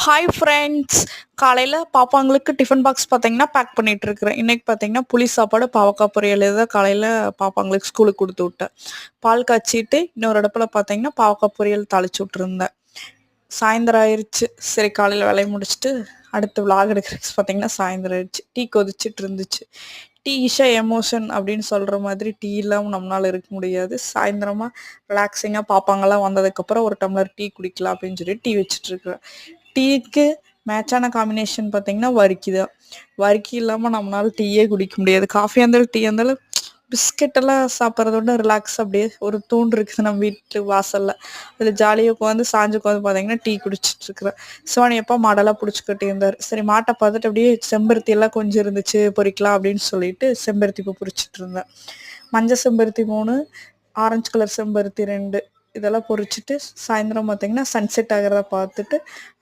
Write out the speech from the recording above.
Hi friends. காலையில் பாப்பாங்களுக்கு tiffin box பார்த்தீங்கன்னா back பண்ணிட்டு இருக்கிறேன். இன்னைக்கு பார்த்தீங்கன்னா புளி சாப்பாடு பாவக்காய் பொரியல் தான் காலையில் பாப்பாங்களுக்கு ஸ்கூலுக்கு கொடுத்து விட்டேன். பால் காய்ச்சிட்டு இன்னொரு அடுப்பில் பார்த்தீங்கன்னா பாவக்காய் பொரியல் தாளிச்சு விட்ருந்தேன். சாயந்தரம் ஆயிடுச்சு. சரி காலையில் வேலையை முடிச்சுட்டு அடுத்து விளாக் எடுக்கிறதுக்கு பார்த்தீங்கன்னா சாயந்தரம் ஆயிடுச்சு. டீ கொதிச்சிட்டு இருந்துச்சு. டீ இஷா எமோஷன் அப்படின்னு சொல்கிற மாதிரி டீ இல்லாமல் நம்மளால் இருக்க முடியாது. சாயந்தரமாக ரிலாக்ஸிங்காக பாப்பாங்கெல்லாம் வந்ததுக்கப்புறம் ஒரு டம்ளர் டீ குடிக்கலாம் அப்படின்னு சொல்லி டீ வச்சுட்ருக்குறேன். டீக்கு மேட்சான காம்பினேஷன் பார்த்தீங்கன்னா வரிக்கி தான். வரிக்கி இல்லாமல் நம்மளால டீயே குடிக்க முடியாது. காஃபியாக இருந்தாலும் டீயாக இருந்தாலும் பிஸ்கெட் எல்லாம் சாப்பிட்றத விட ரிலாக்ஸ் அப்படியே ஒரு தூண் இருக்குது நம்ம வீட்டு வாசல்ல. அதில் ஜாலியாக உட்காந்து சாஞ்சு உட்காந்து பார்த்தீங்கன்னா டீ குடிச்சிட்டு இருக்கிறேன். சிவானி அப்பா மாடெல்லாம் பிடிச்சிக்கிட்டு இருந்தார். சரி மாட்டை பார்த்துட்டு அப்படியே செம்பருத்தி எல்லாம் கொஞ்சம் இருந்துச்சு பொறிக்கலாம் அப்படின்னு சொல்லிட்டு செம்பருத்தி பூ பொறிச்சிட்டு இருந்தேன். மஞ்சள் செம்பருத்தி 3, ஆரஞ்சு கலர் செம்பருத்தி 2 இதெல்லாம் பொறிச்சிட்டு சாயந்தரம் பார்த்தீங்கன்னா சன்செட் ஆகிறத பார்த்துட்டு